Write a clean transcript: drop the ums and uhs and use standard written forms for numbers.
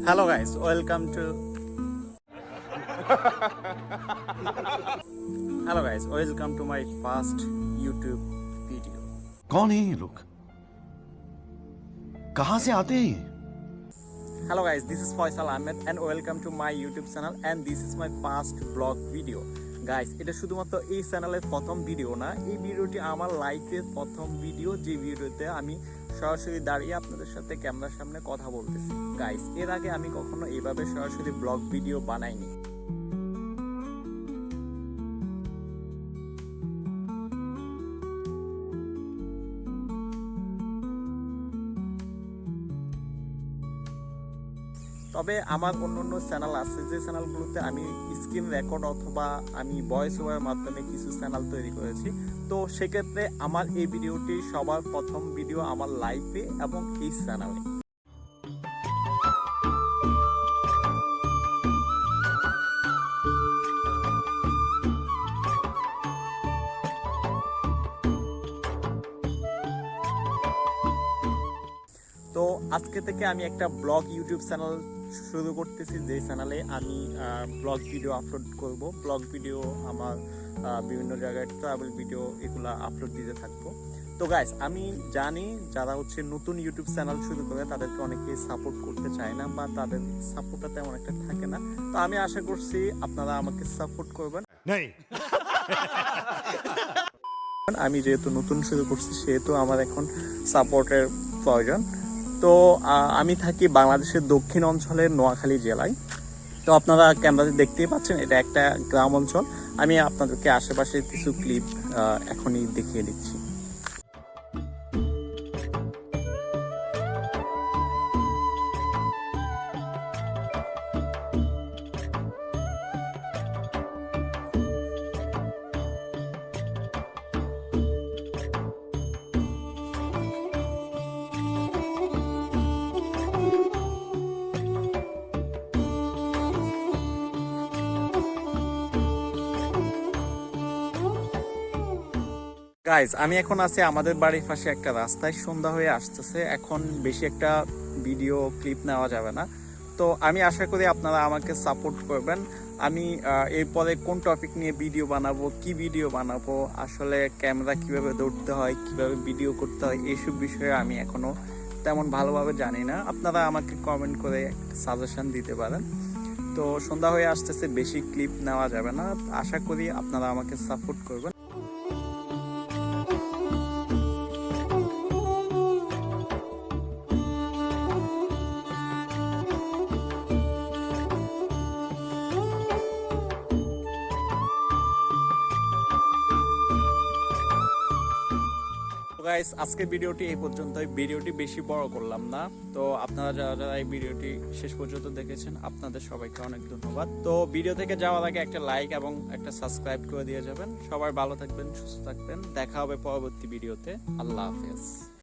Hello guys, welcome to Hello guys, welcome to my first YouTube video. कौन है ये लोग? कहां से आते हैं ये? Hello guys, this is Faisal Ahmed and welcome to my YouTube channel and this is my first vlog video. Guys, এটা শুধুমাত্র এই চ্যানেলের প্রথম ভিডিও না, এই ভিডিওটি আমার লাইফের প্রথম ভিডিও, যে ভিডিওতে আমি সরাসরি দাঁড়িয়ে আপনাদের সাথে ক্যামেরার সামনে কথা বলতেছি। গাইস, এর আগে আমি কখনো এইভাবে সরাসরি ব্লগ ভিডিও বানাইনি। তবে আমার অন্য চ্যানেল আছে, যে চ্যানেলগুলোতে আমি স্ক্রিন রেকর্ড অথবা আমি ভয়েস ওভারের মাধ্যমে কিছু চ্যানেল তৈরি করেছি। তো সেক্ষেত্রে আমার এই ভিডিওটি সবার প্রথম ভিডিও আমার লাইফে এবং এই চ্যানেলে। তো আজকে থেকে আমি একটা ব্লগ ইউটিউব চ্যানেল শুরু করতেছি, যে চ্যানেলে আমি ব্লগ ভিডিও আপলোড করব। ব্লগ ভিডিও আমার বিভিন্ন জায়গায় ট্রাভেল ভিডিও এগুলা আপলোড দিতে থাকবো। তো গাইস, আমি জানি যারা হচ্ছে নতুন ইউটিউব চ্যানেল শুরু করে তাদেরকে অনেকে সাপোর্ট করতে চায় না বা তাদের সাপোর্টটা তেমন একটা থাকে না। তো আমি আশা করছি আপনারা আমাকে সাপোর্ট করবেন। আমি যেহেতু নতুন শুরু করছি সেহেতু আমার এখন সাপোর্টের প্রয়োজন। তো আমি থাকি বাংলাদেশের দক্ষিণ অঞ্চলের নোয়াখালী জেলায়। তো আপনারা ক্যামেরাতে দেখতেই পাচ্ছেন, এটা একটা গ্রাম অঞ্চল। আমি আপনাদেরকে আশেপাশের কিছু ক্লিপ এখনই দেখিয়ে দিচ্ছি। গাইজ, আমি এখন আছি আমাদের বাড়ির পাশে একটা রাস্তায়। সন্ধ্যা হয়ে আসতেছে, এখন বেশি একটা ভিডিও ক্লিপ নেওয়া যাবে না। তো আমি আশা করি আপনারা আমাকে সাপোর্ট করবেন। আমি এরপরে কোন টপিক নিয়ে ভিডিও বানাবো, কি ভিডিও বানাবো, আসলে ক্যামেরা কিভাবে ধরতে হয়, কিভাবে ভিডিও করতে হয়, এইসব বিষয়ে আমি এখনো তেমন ভালোভাবে জানি না। আপনারা আমাকে কমেন্ট করে সাজেশন দিতে পারেন। তো সন্ধ্যা হয়ে আসতেছে, বেশি ক্লিপ নেওয়া যাবে না। আশা করি আপনারা আমাকে সাপোর্ট করবেন। গাইস, আজকে ভিডিওটি এই পর্যন্তই। ভিডিওটি বেশি বড় করলাম না। তো আপনারা যারা এই ভিডিওটি শেষ পর্যন্ত দেখেছেন, আপনাদের সবাইকে অনেক ধন্যবাদ। তো ভিডিও থেকে যাওয়ার আগে একটা লাইক এবং একটা সাবস্ক্রাইব করে দিয়ে যাবেন। সবাই ভালো থাকবেন, সুস্থ থাকবেন। দেখা হবে পরবর্তী ভিডিওতে। আল্লাহ হাফেজ।